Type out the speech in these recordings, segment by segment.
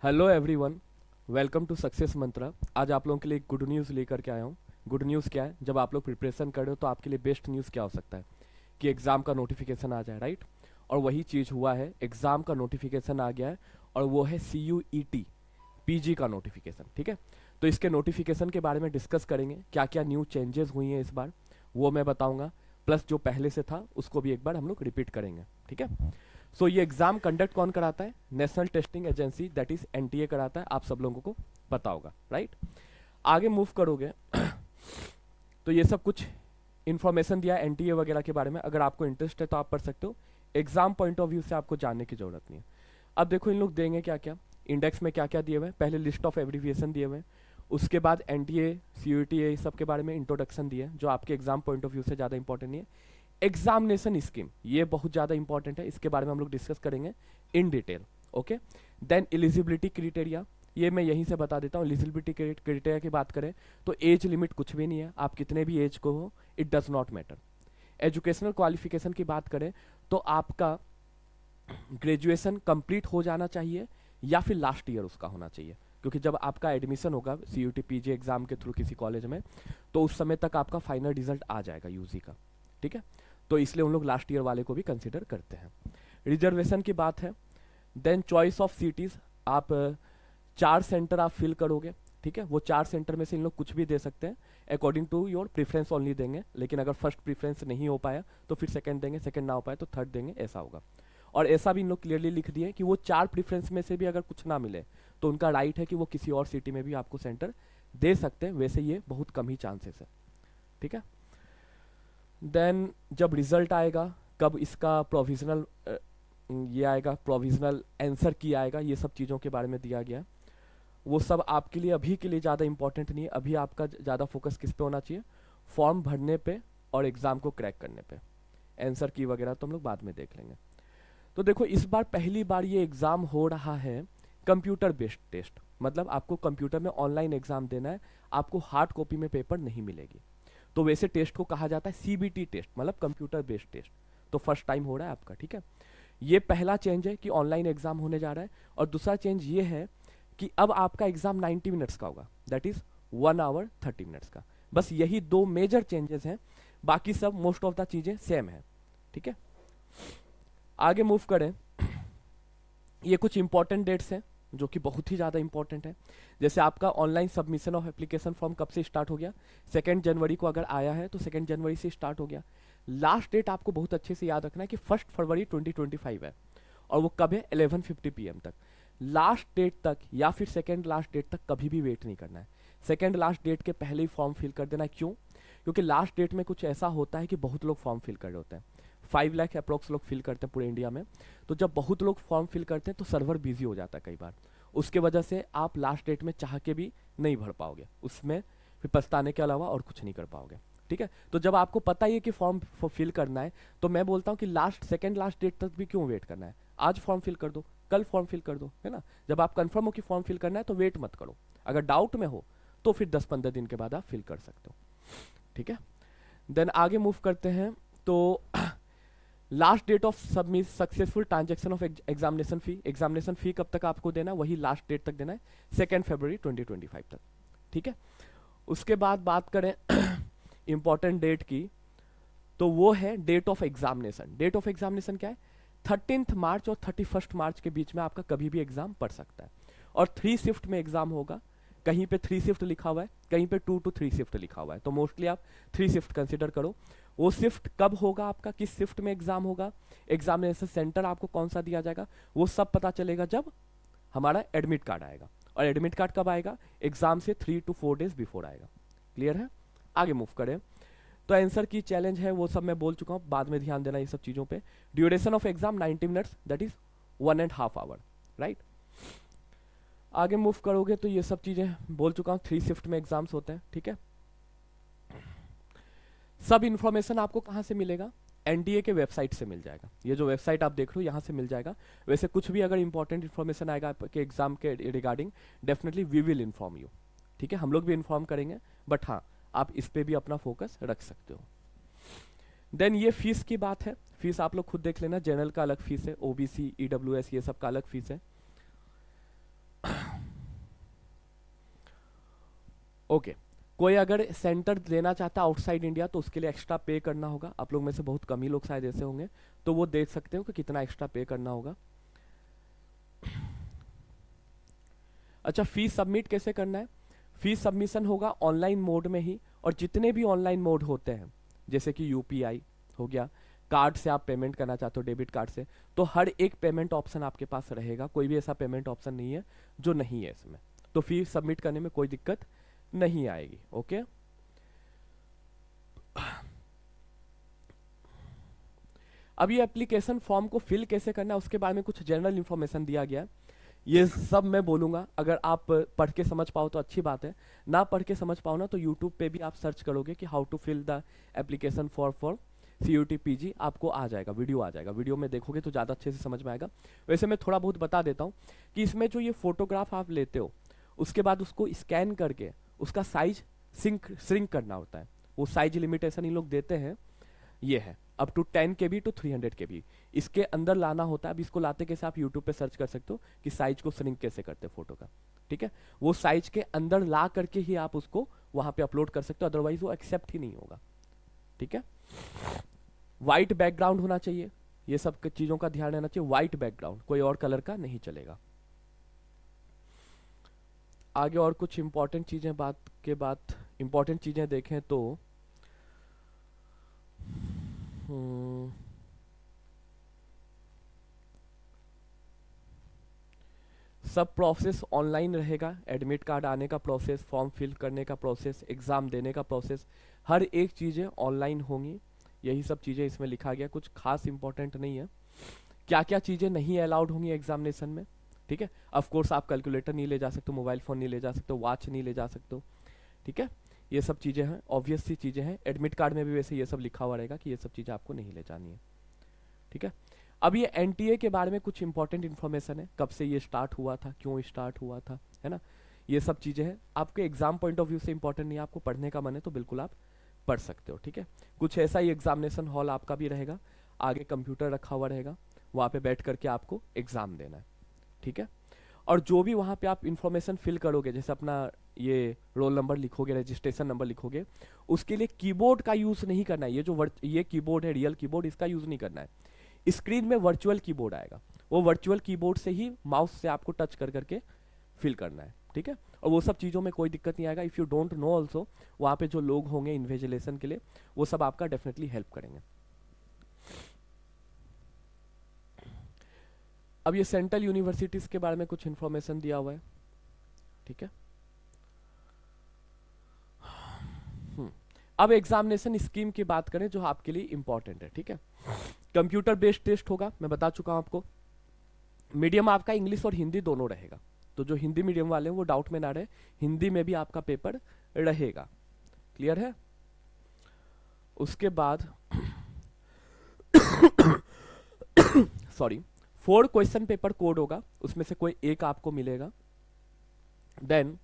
Hello everyone, welcome to success mantra. आज आप लोगों के लिए एक गुड न्यूज़ लेकर के आया हूँ। गुड न्यूज़ क्या है? जब आप लोग प्रिपरेशन कर रहे हो तो आपके लिए बेस्ट न्यूज़ क्या हो सकता है कि एग्ज़ाम का नोटिफिकेशन आ जाए, राइट? और वही चीज़ हुआ है, एग्ज़ाम का नोटिफिकेशन आ गया है और वो है CUET PG का नोटिफिकेशन, ठीक है? तो इसके नोटिफिकेशन के बारे में डिस्कस करेंगे, क्या क्या न्यू चेंजेस हुई हैं इस बार वो मैं बताऊंगा, प्लस जो पहले से था उसको भी एक बार हम लोग रिपीट करेंगे, ठीक है? सो ये एग्जाम कंडक्ट कौन कराता है? National testing agency, that is NTA कराता है। आप सब लोगों को पता होगा, राइट? आगे मूव करोगे तो ये सब कुछ इन्फॉर्मेशन दिया है NTA वगैरह के बारे में। अगर आपको इंटरेस्ट है तो आप पढ़ सकते हो। एग्जाम पॉइंट ऑफ व्यू से आपको जानने की जरूरत नहीं है। अब देखो इन लोग देंगे क्या क्या, इंडेक्स में क्या क्या दिए हुए हैं। पहले लिस्ट ऑफ एब्रीविएशन दिए हुए हैं, उसके बाद NTA CUET ये सब के बारे में इंट्रोडक्शन दिए हैं, जो आपके एग्जाम पॉइंट ऑफ व्यू से ज़्यादा इंपॉर्टेंट नहीं है। एग्जामिनेशन स्कीम, ये बहुत ज़्यादा इंपॉर्टेंट है, इसके बारे में हम लोग डिस्कस करेंगे in detail, okay? Then eligibility criteria, ये मैं यहीं से बता देता हूँ। एलिजिबिलिटी क्राइटेरिया की बात करें तो एज लिमिट कुछ भी नहीं है, आप कितने भी एज को हो, it does not matter. Educational qualification की बात करें तो आपका ग्रेजुएशन कंप्लीट हो जाना चाहिए या फिर लास्ट ईयर उसका होना चाहिए, क्योंकि जब आपका एडमिशन होगा CUET PG एग्जाम के थ्रू किसी कॉलेज में, तो उस समय तक आपका फाइनल रिजल्ट आ जाएगा UG का, ठीक है? तो इसलिए उन लोग लास्ट ईयर वाले को भी कंसिडर करते हैं। रिजर्वेशन की बात है। देन चॉइस ऑफ सिटीज, आप 4 सेंटर आप फिल करोगे, ठीक है? वो 4 सेंटर में से इन लोग कुछ भी दे सकते हैं, according to your preference only देंगे। लेकिन अगर फर्स्ट प्रेफरेंस नहीं हो पाया तो फिर सेकंड देंगे, सेकंड ना हो पाया तो थर्ड देंगे, ऐसा होगा। और ऐसा भी इन लोग क्लियरली लिख दिए कि वो 4 प्रेफरेंस में से भी अगर कुछ ना मिले तो उनका राइट है कि वो किसी और सिटी में भी आपको सेंटर दे सकते हैं। वैसे ये बहुत कम ही चांसेस है, ठीक है? देन जब रिजल्ट आएगा, कब इसका प्रोविजनल ये आएगा, प्रोविजनल आंसर की आएगा, ये सब चीज़ों के बारे में दिया गया है। वो सब आपके लिए अभी के लिए ज़्यादा इंपॉर्टेंट नहीं है। अभी आपका ज़्यादा फोकस किस पे होना चाहिए? फॉर्म भरने पे और एग्ज़ाम को क्रैक करने पे। आंसर की वगैरह तो हम लोग बाद में देख लेंगे। तो देखो इस बार पहली बार ये एग्ज़ाम हो रहा है कंप्यूटर बेस्ड टेस्ट, मतलब आपको कंप्यूटर में ऑनलाइन एग्ज़ाम देना है, आपको हार्ड कॉपी में पेपर नहीं मिलेगी। तो वैसे टेस्ट को कहा जाता है CBT टेस्ट, मतलब कंप्यूटर बेस्ड टेस्ट। तो फर्स्ट टाइम हो रहा है आपका, ठीक है? ये पहला चेंज है कि ऑनलाइन एग्जाम होने जा रहा है। और दूसरा चेंज ये है कि अब आपका एग्जाम 90 मिनट्स का होगा, दैट इज 1 आवर 30 मिनट्स का। बस यही दो मेजर चेंजेस हैं, बाकी सब मोस्ट ऑफ द चीजें सेम है, ठीक है? आगे मूव करें। ये कुछ इंपॉर्टेंट डेट्स हैं जो कि बहुत ही ज़्यादा इंपॉर्टेंट है। जैसे आपका online submission of application form कब से स्टार्ट हो गया? 2 जनवरी को अगर आया है तो 2 जनवरी से स्टार्ट हो गया। लास्ट डेट आपको बहुत अच्छे से याद रखना है कि 1 फरवरी 2025 है, और वो कब है? 11:50 PM तक। लास्ट डेट तक या फिर सेकेंड लास्ट डेट तक कभी भी वेट नहीं करना है। सेकेंड लास्ट डेट के पहले ही फॉर्म फिल कर देना है। क्यों? क्योंकि लास्ट डेट में कुछ ऐसा होता है कि बहुत लोग फॉर्म फिल कर रहे होते हैं। 5 लाख अप्रोक्स लोग फिल करते हैं पूरे इंडिया में। तो जब बहुत लोग फॉर्म फिल करते हैं तो सर्वर बिजी हो जाता है कई बार, उसके वजह से आप लास्ट डेट में चाह के भी नहीं भर पाओगे, उसमें फिर पछताने के अलावा और कुछ नहीं कर पाओगे, ठीक है? तो जब आपको पता ही है कि फॉर्म फिल करना है, तो मैं बोलता हूँ कि सेकेंड लास्ट डेट तक भी क्यों वेट करना है? आज फॉर्म फिल कर दो, कल फॉर्म फिल कर दो, है ना? जब आप कंफर्म हो कि फॉर्म फिल करना है तो वेट मत करो। अगर डाउट में हो तो फिर 10-15 दिन के बाद आप फिल कर सकते हो, ठीक है? देन आगे मूव करते हैं। तो last date of submit successful transaction of examination fee, examination fee कब तक आपको देना है? वही लास्ट डेट तक देना है, 2 फरवरी 2025 तक, ठीक है? उसके बाद बात करें इंपॉर्टेंट डेट की, तो वो है date of examination. Date of examination क्या है? 13 मार्च और 31 मार्च के बीच में आपका कभी भी एग्जाम पड़ सकता है, और 3 शिफ्ट में एग्जाम होगा। कहीं पे 3 शिफ्ट लिखा हुआ है, कहीं पे 2 to 3 शिफ्ट लिखा हुआ है, तो मोस्टली आप 3 शिफ्ट कंसिडर करो। वो शिफ्ट कब होगा आपका, किस शिफ्ट में एग्जाम होगा, एग्जामिनेशन सेंटर आपको कौन सा दिया जाएगा, वो सब पता चलेगा जब हमारा एडमिट कार्ड आएगा। और एडमिट कार्ड कब आएगा? एग्जाम से 3 to 4 डेज बिफोर आएगा। क्लियर है? आगे मूव करें। तो आंसर की चैलेंज है वो सब मैं बोल चुका हूँ, बाद में ध्यान देना ये सब चीज़ों पे। Duration of exam 90 minutes, that is 1.5 hour, right? आगे मूव करोगे तो ये सब चीज़ें बोल चुका हूँ, 3 शिफ्ट में एग्जाम्स होते हैं, ठीक है? सब इन्फॉर्मेशन आपको कहाँ से मिलेगा? NTA के वेबसाइट से मिल जाएगा। ये जो वेबसाइट आप देख रहे हो यहाँ से मिल जाएगा। वैसे कुछ भी अगर इंपॉर्टेंट इन्फॉर्मेशन आएगा आपके एग्जाम के regarding, definitely we will inform you, ठीक है? हम लोग भी इन्फॉर्म करेंगे, बट हाँ आप इस पे भी अपना फोकस रख सकते हो। देन ये फीस की बात है, फीस आप लोग खुद देख लेना। जनरल का अलग फीस है, OBC EWS ये सब का अलग फीस है। ओके, कोई अगर सेंटर देना चाहता है आउटसाइड इंडिया तो उसके लिए एक्स्ट्रा पे करना होगा। आप लोग में से बहुत कम ही लोग शायद ऐसे होंगे, तो वो देख सकते हो कि कितना एक्स्ट्रा पे करना होगा। अच्छा, फीस सबमिट कैसे करना है? फीस सबमिशन होगा ऑनलाइन मोड में ही, और जितने भी ऑनलाइन मोड होते हैं जैसे कि यूपीआई हो गया, कार्ड से आप पेमेंट करना चाहते हो डेबिट कार्ड से, तो हर एक पेमेंट ऑप्शन आपके पास रहेगा। कोई भी ऐसा पेमेंट ऑप्शन नहीं है जो नहीं है इसमें, तो फीस सबमिट करने में कोई दिक्कत नहीं आएगी। ओके, अब ये एप्लीकेशन फॉर्म को फिल कैसे करना है उसके बारे में कुछ जनरल इन्फॉर्मेशन दिया गया है। ये सब मैं बोलूंगा, अगर आप पढ़ के समझ पाओ तो अच्छी बात है, ना पढ़ के समझ पाओ ना तो यूट्यूब पे भी आप सर्च करोगे कि how to fill the application for CUET PG, आपको आ जाएगा, वीडियो आ जाएगा, वीडियो में देखोगे तो ज़्यादा अच्छे से समझ में आएगा। वैसे मैं थोड़ा बहुत बता देता हूँ कि इसमें जो ये फोटोग्राफ आप लेते हो उसके बाद उसको स्कैन करके उसका साइज श्रिंक करना होता है। वो साइज लिमिटेशन इन लोग देते हैं, ये है up to 10 KB to 300 KB, इसके अंदर लाना होता है। अब इसको लाते कैसे, आप यूट्यूब पे सर्च कर सकते हो कि साइज को श्रिंक कैसे करते हैं फोटो का, ठीक है। वो साइज के अंदर ला करके ही आप उसको वहां पे अपलोड कर सकते हो, अदरवाइज वो एक्सेप्ट ही नहीं होगा, ठीक है। वाइट बैकग्राउंड होना चाहिए, ये सब चीजों का ध्यान रहना चाहिए। वाइट बैकग्राउंड, कोई और कलर का नहीं चलेगा। आगे और कुछ इंपॉर्टेंट चीजें इंपॉर्टेंट चीजें देखें तो सब प्रोसेस ऑनलाइन रहेगा। एडमिट कार्ड आने का प्रोसेस, फॉर्म फिल करने का प्रोसेस, एग्जाम देने का प्रोसेस, हर एक चीज़ें ऑनलाइन होंगी। यही सब चीज़ें इसमें लिखा गया, कुछ खास इंपॉर्टेंट नहीं है। क्या क्या चीज़ें नहीं अलाउड होंगी एग्जामिनेशन में, ठीक है। ऑफ कोर्स आप कैलकुलेटर नहीं ले जा सकते, मोबाइल फ़ोन नहीं ले जा सकते, वॉच नहीं ले जा सकते, ठीक है। ये सब चीज़ें हैं, ऑब्वियस सी चीज़ें हैं। एडमिट कार्ड में भी वैसे ये सब लिखा हुआ रहेगा कि ये सब चीज़ें आपको नहीं ले जानी है, ठीक है। अब ये NTA के बारे में कुछ इंपॉर्टेंट इन्फॉर्मेशन है, कब से ये स्टार्ट हुआ था, क्यों स्टार्ट हुआ था, है ना। ये सब चीज़ें हैं, आपके एग्जाम पॉइंट ऑफ व्यू से इंपॉर्टेंट नहीं है, आपको पढ़ने का मन है तो बिल्कुल आप पढ़ सकते हो, ठीक है। कुछ ऐसा ही एग्जामिनेशन हॉल आपका भी रहेगा, आगे कंप्यूटर रखा हुआ रहेगा, वहाँ पे बैठ करके आपको एग्जाम देना है, ठीक है। और जो भी वहाँ पे आप इंफॉर्मेशन फिल करोगे, जैसे अपना ये रोल नंबर लिखोगे, रजिस्ट्रेशन नंबर लिखोगे, उसके लिए कीबोर्ड का यूज़ नहीं करना है। ये कीबोर्ड है रियल कीबोर्ड, इसका यूज़ नहीं करना है। स्क्रीन में वर्चुअल कीबोर्ड आएगा, वो वर्चुअल कीबोर्ड से ही माउस से आपको टच कर करके फिल करना है, ठीक है। और वो सब चीज़ों में कोई दिक्कत नहीं आएगा। If you don't know also, वहाँ पे जो लोग होंगे इन्विजिलेशन के लिए, वो सब आपका डेफिनेटली हेल्प करेंगे। अब ये सेंट्रल यूनिवर्सिटीज़ के बारे में कुछ इन्फॉर्मेशन दिया हुआ है, ठीक है। अब एग्जामिनेशन स्कीम की बात करें जो आपके लिए इंपॉर्टेंट है, ठीक है। कंप्यूटर बेस्ड टेस्ट होगा, मैं बता चुका हूं आपको। मीडियम आपका इंग्लिश और हिंदी दोनों रहेगा, तो जो हिंदी मीडियम वाले हैं वो डाउट में ना रहे, हिंदी में भी आपका पेपर रहेगा, क्लियर है। उसके बाद सॉरी 4 क्वेश्चन पेपर कोड होगा, उसमें से कोई एक आपको मिलेगा। देन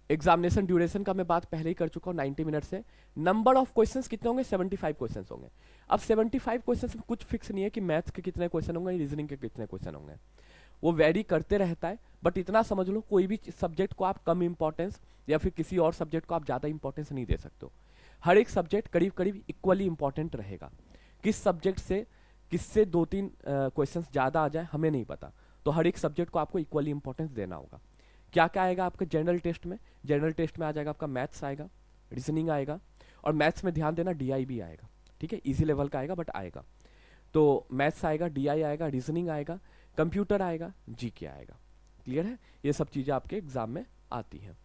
एग्जामिनेशन ड्यूरेशन का मैं बात पहले ही कर चुका हूँ, 90 मिनट से। नंबर ऑफ क्वेश्चंस कितने होंगे, 75 क्वेश्चंस होंगे। अब 75 क्वेश्चंस में कुछ फिक्स नहीं है कि मैथ्स के कितने क्वेश्चन होंगे, रीजनिंग के कितने क्वेश्चन होंगे, वो वेरी करते रहता है। बट इतना समझ लो, कोई भी सब्जेक्ट को आप कम इंपॉर्टेंस या फिर किसी और सब्जेक्ट को आप ज़्यादा इंपॉर्टेंस नहीं दे सकते हो। हर एक सब्जेक्ट करीब करीब इक्वली इंपॉर्टेंट रहेगा। किस सब्जेक्ट से किससे 2-3 क्वेश्चन ज़्यादा आ जाए हमें नहीं पता, तो हर एक सब्जेक्ट को आपको इक्वली इंपॉर्टेंस देना होगा। क्या क्या आएगा आपके जनरल टेस्ट में, जनरल टेस्ट में आ जाएगा आपका मैथ्स आएगा, रीजनिंग आएगा, और मैथ्स में ध्यान देना DI भी आएगा, ठीक है। इजी लेवल का आएगा बट आएगा, तो मैथ्स आएगा, DI आएगा, रीजनिंग आएगा, कंप्यूटर आएगा, GK आएगा, क्लियर है। ये सब चीज़ें आपके एग्जाम में आती हैं।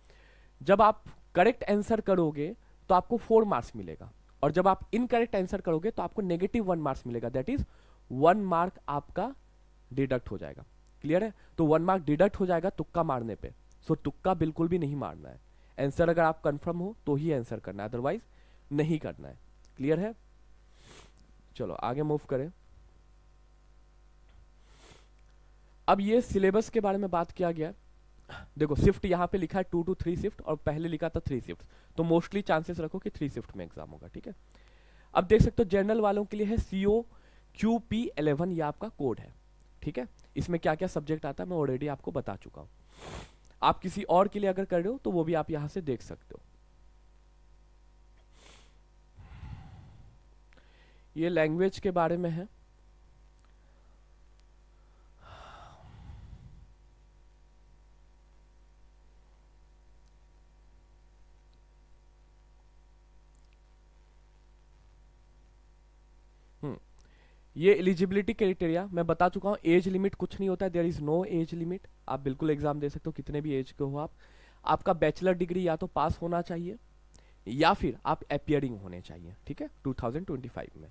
जब आप करेक्ट आंसर करोगे तो आपको 4 मार्क्स मिलेगा, और जब आप इनकरेक्ट आंसर करोगे तो आपको -1 मार्क्स मिलेगा, दैट इज 1 मार्क आपका डिडक्ट हो जाएगा, क्लियर है। तो 1 मार्क डिडक्ट हो जाएगा तुक्का मारने पे, सो तुक्का बिल्कुल भी नहीं मारना है। आंसर अगर आप कंफर्म हो तो ही आंसर करना है, अदरवाइज नहीं करना है, क्लियर है। चलो आगे मूव करें। अब ये सिलेबस के बारे में बात किया गया। देखो शिफ्ट यहाँ पे लिखा है 2 to 3 शिफ्ट, और पहले लिखा था 3 शिफ्ट, तो मोस्टली चांसेस रखो कि 3 शिफ्ट में एग्जाम होगा, ठीक है। अब देख सकते हो जनरल वालों के लिए है COQP11, ये आपका कोड है, ठीक है। इसमें क्या क्या सब्जेक्ट आता है मैं ऑलरेडी आपको बता चुका हूँ। आप किसी और के लिए अगर कर रहे हो तो वो भी आप यहां से देख सकते हो। ये लैंग्वेज के बारे में है। हम्म ये एलिजिबिलिटी क्राइटेरिया मैं बता चुका हूँ। एज लिमिट कुछ नहीं होता है, there is no age limit. आप बिल्कुल एग्जाम दे सकते हो कितने भी एज के हो आप। आपका बैचलर डिग्री या तो पास होना चाहिए या फिर आप अपियरिंग होने चाहिए, ठीक है, 2025 में।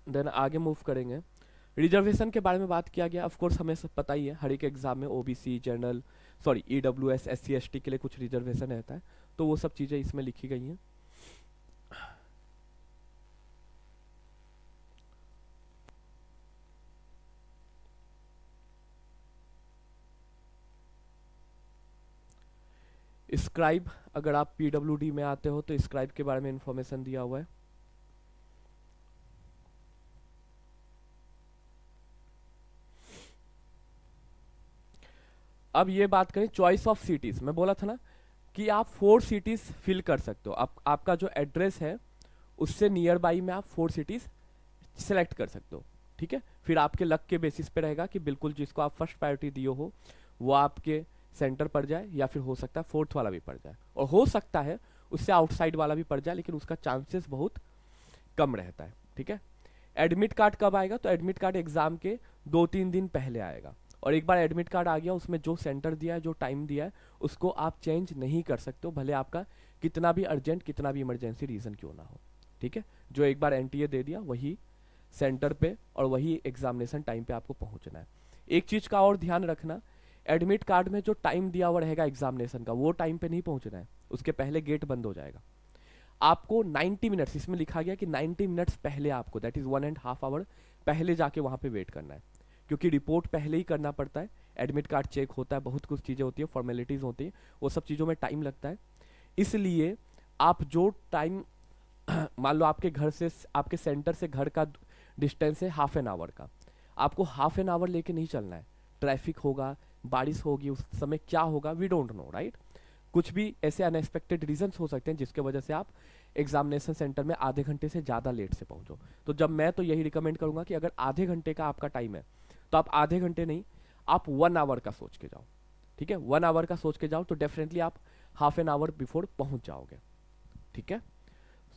देन आगे मूव करेंगे। रिजर्वेशन के बारे में बात किया गया। ऑफ कोर्स हमें सब पता ही है, हर एक एग्जाम में OBC, general, sorry EWS, SC ST के लिए कुछ रिजर्वेशन रहता है, तो वो सब चीजें इसमें लिखी गई हैं। स्क्राइब, अगर आप पीडब्ल्यूडी में आते हो तो स्क्राइब के बारे में इंफॉर्मेशन दिया हुआ है। अब ये बात करें चॉइस ऑफ सिटीज, मैं बोला था ना कि आप 4 सिटीज फिल कर सकते हो। आपका जो एड्रेस है उससे नियर बाई में आप 4 सिटीज सेलेक्ट कर सकते हो, ठीक है। फिर आपके लक के बेसिस पे रहेगा कि बिल्कुल जिसको आप फर्स्ट प्रायोरिटी दिए हो वो आपके सेंटर पड़ जाए, या फिर हो सकता है फोर्थ वाला भी पड़ जाए, और हो सकता है उससे आउटसाइड वाला भी पड़ जाए, लेकिन उसका चांसेस बहुत कम रहता है, ठीक है। एडमिट कार्ड कब आएगा? तो एडमिट कार्ड एग्जाम के 2-3 दिन पहले आएगा, और एक बार एडमिट कार्ड आ गया उसमें जो सेंटर दिया है, जो टाइम दिया है, उसको आप चेंज नहीं कर सकते हो, भले आपका कितना भी अर्जेंट, कितना भी इमरजेंसी रीजन क्यों ना हो, ठीक है। जो एक बार एनटीए दे दिया वही सेंटर पे और वही एग्जामिनेशन टाइम पे आपको पहुंचना है। एक चीज का और ध्यान रखना, एडमिट कार्ड में जो टाइम दिया हुआ रहेगा एग्जामिनेशन का, वो टाइम पे नहीं पहुंचना है, उसके पहले गेट बंद हो जाएगा। आपको 90 मिनट्स, इसमें लिखा गया कि 90 मिनट्स पहले आपको, दैट इज 1.5 आवर पहले जाके वहां पे वेट करना है, क्योंकि रिपोर्ट पहले ही करना पड़ता है, एडमिट कार्ड चेक होता है, बहुत कुछ चीजें होती है, फॉर्मेलिटीज होती है, वो सब चीजों में टाइम लगता है। इसलिए आप जो टाइम मान लो आपके घर से, आपके सेंटर से घर का डिस्टेंस है हाफ एन आवर का, आपको हाफ एन आवर लेके नहीं चलना है। ट्रैफिक होगा, बारिश होगी, उस समय क्या होगा वी डोंट नो, राइट। कुछ भी ऐसे अनएक्सपेक्टेड रीजंस हो सकते हैं जिसके वजह से आप एग्जामिनेशन सेंटर में आधे घंटे से ज़्यादा लेट से पहुंचो। तो जब मैं तो यही रिकमेंड करूंगा कि अगर आधे घंटे का आपका टाइम है तो आप आधे घंटे नहीं, आप 1 आवर का सोच के जाओ, ठीक है। 1 आवर का सोच के जाओ तो डेफिनेटली आप हाफ एन आवर बिफोर पहुंच जाओगे, ठीक है।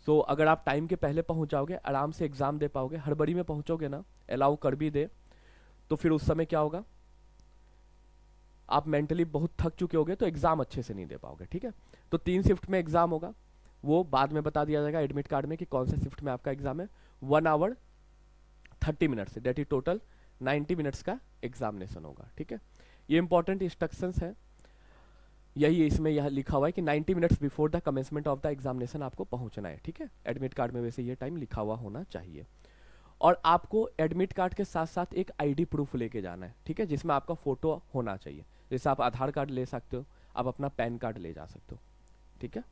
सो अगर आप टाइम के पहले पहुंच जाओगे, आराम से एग्जाम दे पाओगे। हड़बड़ी में पहुंचोगे ना, अलाउ कर भी दे तो फिर उस समय क्या होगा, आप मेंटली बहुत थक चुके होगे तो एग्जाम अच्छे से नहीं दे पाओगे, ठीक है। तो 3 शिफ्ट में एग्जाम होगा, वो बाद में बता दिया जाएगा एडमिट कार्ड में कि कौन से शिफ्ट में आपका एग्जाम है। 1 hour 30 minutes, that is total 90 minutes का एग्जामिनेशन होगा, ठीक है। ये इंपॉर्टेंट इंस्ट्रक्शंस है, यही इसमें यह लिखा हुआ है कि 90 minutes before the commencement of the examination आपको पहुंचना है, ठीक है। एडमिट कार्ड में वैसे ये टाइम लिखा हुआ होना चाहिए। और आपको एडमिट कार्ड के साथ साथ एक आईडी प्रूफ लेके जाना है, ठीक है, जिसमें आपका फोटो होना चाहिए। जैसे आप आधार कार्ड ले सकते हो, आप अपना पैन कार्ड ले जा सकते हो, ठीक है।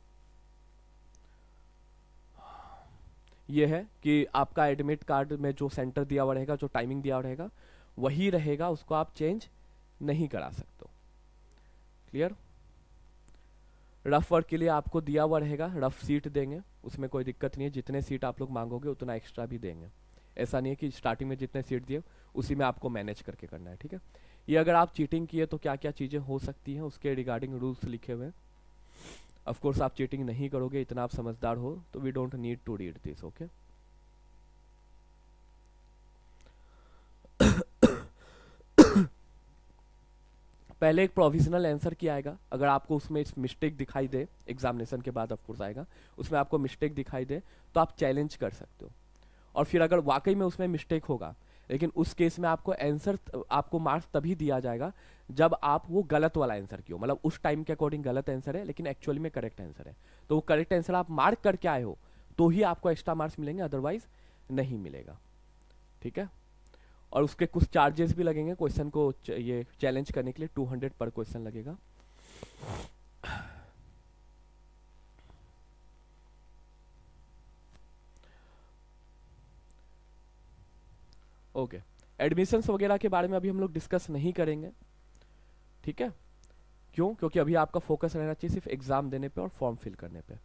ये है कि आपका एडमिट कार्ड में जो सेंटर दिया हुआ रहेगा, जो टाइमिंग दिया हुआ रहेगा वही रहेगा, उसको आप चेंज नहीं करा सकते हो, क्लियर। रफ वर्क के लिए आपको दिया हुआ रहेगा, रफ सीट देंगे, उसमें कोई दिक्कत नहीं है, जितने सीट आप लोग मांगोगे उतना एक्स्ट्रा भी देंगे। ऐसा नहीं है कि स्टार्टिंग में जितने सीट दिए उसी में आपको मैनेज करके करना है, ठीक है। ये अगर आप चीटिंग किए तो क्या क्या चीज़ें हो सकती हैं उसके रिगार्डिंग रूल्स लिखे हुए हैं। ऑफकोर्स आप चीटिंग नहीं करोगे, इतना आप समझदार हो, तो we don't need to read this, okay. पहले एक प्रोविजनल आंसर किया आएगा, अगर आपको उसमें मिस्टेक दिखाई दे, एग्जामिनेशन के बाद ऑफकोर्स आएगा, उसमें आपको मिस्टेक दिखाई दे तो आप चैलेंज कर सकते हो। और फिर अगर वाकई में उसमें मिस्टेक होगा, लेकिन उस केस में आपको आंसर, आपको मार्क्स तभी दिया जाएगा जब आप वो गलत वाला आंसर किया हो, मतलब उस टाइम के अकॉर्डिंग गलत आंसर है लेकिन एक्चुअली में करेक्ट आंसर है, तो वो करेक्ट आंसर आप मार्क करके आए हो तो ही आपको एक्स्ट्रा मार्क्स मिलेंगे, अदरवाइज नहीं मिलेगा, ठीक है। और उसके कुछ चार्जेस भी लगेंगे क्वेश्चन को ये चैलेंज करने के लिए, 200 पर क्वेश्चन लगेगा। ओके, एडमिशन्स वगैरह के बारे में अभी हम लोग डिस्कस नहीं करेंगे, ठीक है। क्यों? क्योंकि अभी आपका फोकस रहना चाहिए सिर्फ एग्जाम देने पे और फॉर्म फिल करने पे।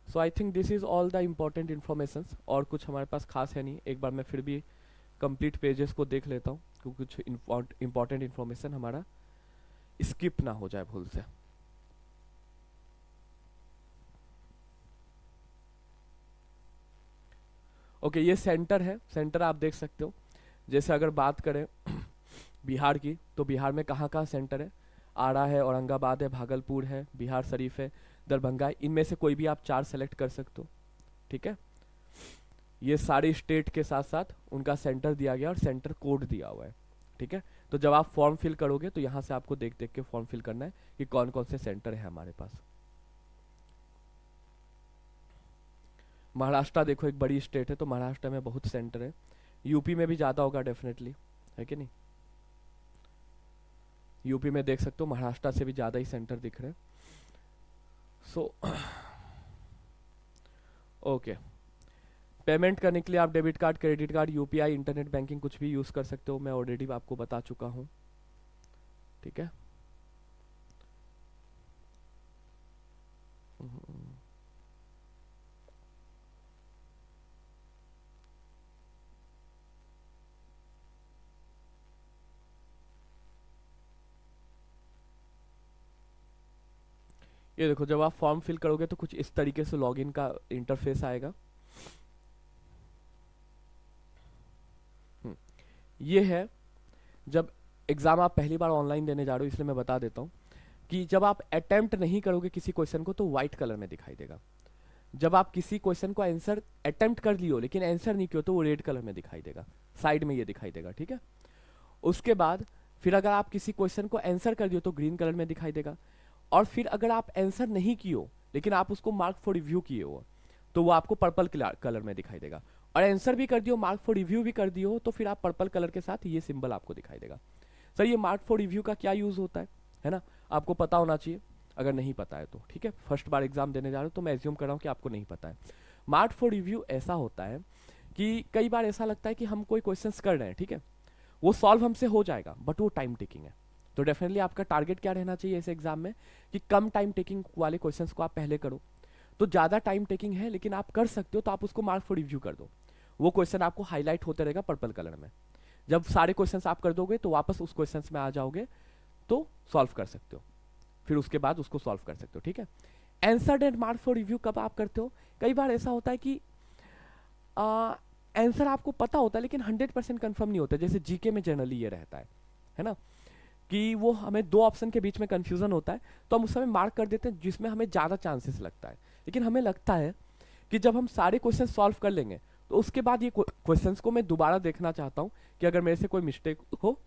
So I think this is all the important information, और कुछ हमारे पास खास है नहीं। एक बार मैं फिर भी कंप्लीट पेजेस को देख लेता हूँ, क्योंकि कुछ इम्पोर्टेंट इन्फॉर्मेशन हमारा स्किप ना हो जाए भूल से। ओके, ये सेंटर है। सेंटर आप देख सकते हो। जैसे अगर बात करें बिहार की, तो बिहार में कहाँ कहाँ सेंटर है? आरा है, औरंगाबाद है, भागलपुर है, बिहार शरीफ है, दरभंगा है। इनमें से कोई भी आप 4 सेलेक्ट कर सकते हो, ठीक है। ये सारे स्टेट के साथ साथ उनका सेंटर दिया गया और सेंटर कोड दिया हुआ है, ठीक है। तो जब आप फॉर्म फिल करोगे तो यहाँ से आपको देख देख के फॉर्म फिल करना है कि कौन कौन से सेंटर है हमारे पास। महाराष्ट्र देखो एक बड़ी स्टेट है, तो महाराष्ट्र में बहुत सेंटर है। यूपी में भी ज़्यादा होगा डेफिनेटली, है कि नहीं? यूपी में देख सकते हो महाराष्ट्र से भी ज़्यादा ही सेंटर दिख रहे हैं। सो ओके, पेमेंट करने के लिए आप debit card, credit card, UPI, internet banking कुछ भी यूज़ कर सकते हो। मैं ऑलरेडी आपको बता चुका हूँ, ठीक है। ये देखो, जब आप फॉर्म फिल करोगे तो कुछ इस तरीके से लॉगिन का इंटरफेस आएगा। ये है जब एग्जाम आप पहली बार ऑनलाइन देने जा रहे हो, इसलिए मैं बता देता हूँ कि जब आप अटेम्प्ट नहीं करोगे किसी क्वेश्चन को तो व्हाइट कलर में दिखाई देगा। जब आप किसी क्वेश्चन को आंसर अटेम्प्ट कर लियो लेकिन आंसर नहीं किया तो वो रेड कलर में दिखाई देगा, साइड में ये दिखाई देगा, ठीक है। उसके बाद फिर अगर आप किसी क्वेश्चन को आंसर कर दियो तो ग्रीन कलर में दिखाई देगा। और फिर अगर आप आंसर नहीं किए लेकिन आप उसको मार्क फॉर रिव्यू किए हो तो वो आपको पर्पल कलर में दिखाई देगा। और आंसर भी कर दियो, मार्क फॉर रिव्यू भी कर दियो तो फिर आप पर्पल कलर के साथ ये सिंबल आपको दिखाई देगा। सर ये मार्क फॉर रिव्यू का क्या यूज होता है ना? आपको पता होना चाहिए, अगर नहीं पता है तो, ठीक है। फर्स्ट बार एग्जाम देने जा रहे हो तो मैं एज्यूम कर रहा हूँ कि आपको नहीं पता है। मार्क फॉर रिव्यू ऐसा होता है कि कई बार ऐसा लगता है कि हम कोई क्वेश्चंस कर रहे हैं, ठीक है, वो सॉल्व हमसे हो जाएगा बट वो टाइम टेकिंग है। तो डेफिनेटली आपका टारगेट क्या रहना चाहिए ऐसे एग्जाम में कि कम टाइम टेकिंग वाले क्वेश्चंस को आप पहले करो। तो ज़्यादा टाइम टेकिंग है लेकिन आप कर सकते हो तो आप उसको मार्क फॉर रिव्यू कर दो। वो क्वेश्चन आपको हाईलाइट होते रहेगा पर्पल कलर में। जब सारे क्वेश्चंस आप कर दोगे तो वापस उस क्वेश्चंस में आ जाओगे तो सॉल्व कर सकते हो, फिर उसके बाद उसको सॉल्व कर सकते हो, ठीक है। Answer and mark for review कब आप करते हो? कई बार ऐसा होता है कि आंसर आपको पता होता है लेकिन 100% कंफर्म नहीं होता। जैसे जीके में जनरली ये रहता है ना, कि वो हमें 2 ऑप्शन के बीच में कंफ्यूजन होता है तो हम उस समय मार्क कर देते हैं जिसमें हमें ज़्यादा चांसेस लगता है। लेकिन हमें लगता है कि जब हम सारे क्वेश्चन सॉल्व कर लेंगे तो उसके बाद ये क्वेश्चंस को मैं दोबारा देखना चाहता हूँ कि अगर मेरे से कोई मिस्टेक हो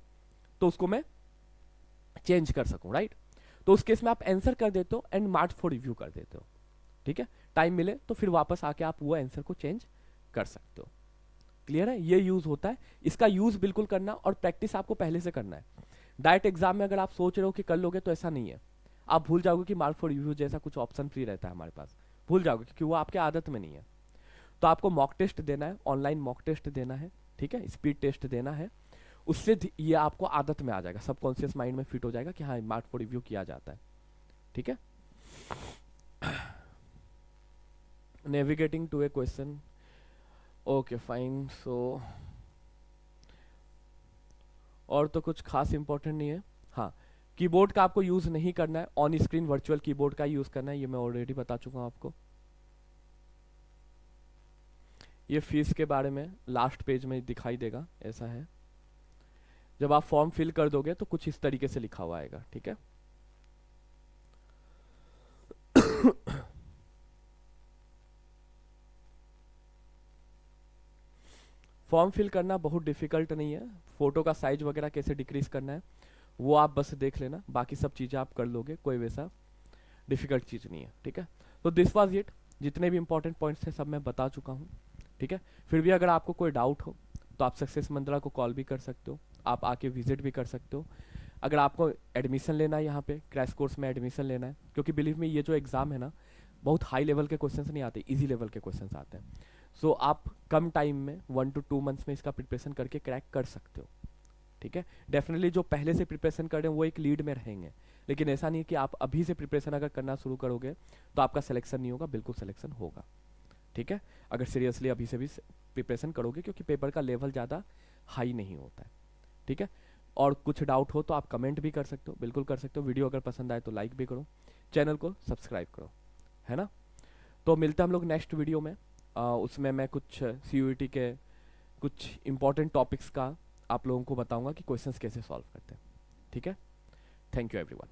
तो उसको मैं चेंज कर सकूँ, राइट। तो उस केस में आप आंसर कर देते हो एंड मार्क फॉर रिव्यू कर देते हो, ठीक है। टाइम मिले तो फिर वापस आके आप वो आंसर को चेंज कर सकते हो। क्लियर है? ये यूज होता है। इसका यूज बिल्कुल करना और प्रैक्टिस आपको पहले से करना है। डायरेक्ट एग्जाम में अगर आप सोच रहे हो कि कर लोगे तो ऐसा नहीं है। आप भूल जाओगे कि मार्क फॉर रिव्यू जैसा कुछ ऑप्शन फ्री रहता है हमारे पास, भूल जाओगे क्योंकि वो आपके आदत में नहीं है। तो आपको मॉक टेस्ट देना है, ऑनलाइन मॉक टेस्ट देना है, ठीक है, स्पीड टेस्ट देना है। उससे ये आपको आदत में आ जाएगा, सबकॉन्शियस माइंड में फिट हो जाएगा कि हाँ मार्क फॉर रिव्यू किया जाता है, ठीक है। Navigating to a question, okay fine. So और तो कुछ खास इंपॉर्टेंट नहीं है। हाँ, कीबोर्ड का आपको यूज नहीं करना है, ऑन स्क्रीन वर्चुअल कीबोर्ड का यूज करना है, ये मैं ऑलरेडी बता चुका हूँ आपको। ये फीस के बारे में लास्ट पेज में दिखाई देगा, ऐसा है। जब आप फॉर्म फिल कर दोगे तो कुछ इस तरीके से लिखा हुआ आएगा, ठीक है। फॉर्म फिल करना बहुत डिफिकल्ट नहीं है। फोटो का साइज वगैरह कैसे डिक्रीज करना है वो आप बस देख लेना, बाकी सब चीज़ें आप कर लोगे, कोई वैसा डिफिकल्ट चीज़ नहीं है, ठीक है। तो दिस वाज इट, जितने भी इंपॉर्टेंट पॉइंट्स थे सब मैं बता चुका हूँ, ठीक है। फिर भी अगर आपको कोई डाउट हो तो आप सक्सेस मंत्रा को कॉल भी कर सकते हो, आप आके विजिट भी कर सकते हो। अगर आपको एडमिशन लेना है यहाँ पे क्रैश कोर्स में एडमिशन लेना है, क्योंकि बिलीव में ये जो एग्ज़ाम है ना बहुत हाई लेवल के क्वेश्चंस नहीं आते, इजी लेवल के क्वेश्चंस आते हैं। सो आप कम टाइम में 1 to 2 मंथ्स में इसका प्रिपरेशन करके क्रैक कर सकते हो। ठीक है, डेफिनेटली जो पहले से प्रिपरेशन कर रहे हैं वो एक लीड में रहेंगे, लेकिन ऐसा नहीं है कि आप अभी से प्रिपरेशन अगर करना शुरू करोगे तो आपका सिलेक्शन नहीं होगा, बिल्कुल सिलेक्शन होगा। ठीक है, अगर सीरियसली अभी से भी प्रिपरेशन करोगे, क्योंकि पेपर का लेवल ज़्यादा हाई नहीं होता है। ठीक है, और कुछ डाउट हो तो आप कमेंट भी कर सकते हो, बिल्कुल कर सकते हो। वीडियो अगर पसंद आए तो लाइक भी करो, चैनल को सब्सक्राइब करो, है ना। तो मिलते हैं हम लोग नेक्स्ट वीडियो में। उसमें मैं कुछ CUET के कुछ इंपॉर्टेंट टॉपिक्स का आप लोगों को बताऊंगा कि क्वेश्चंस कैसे सॉल्व करते हैं। ठीक है, थैंक यू एवरीवन।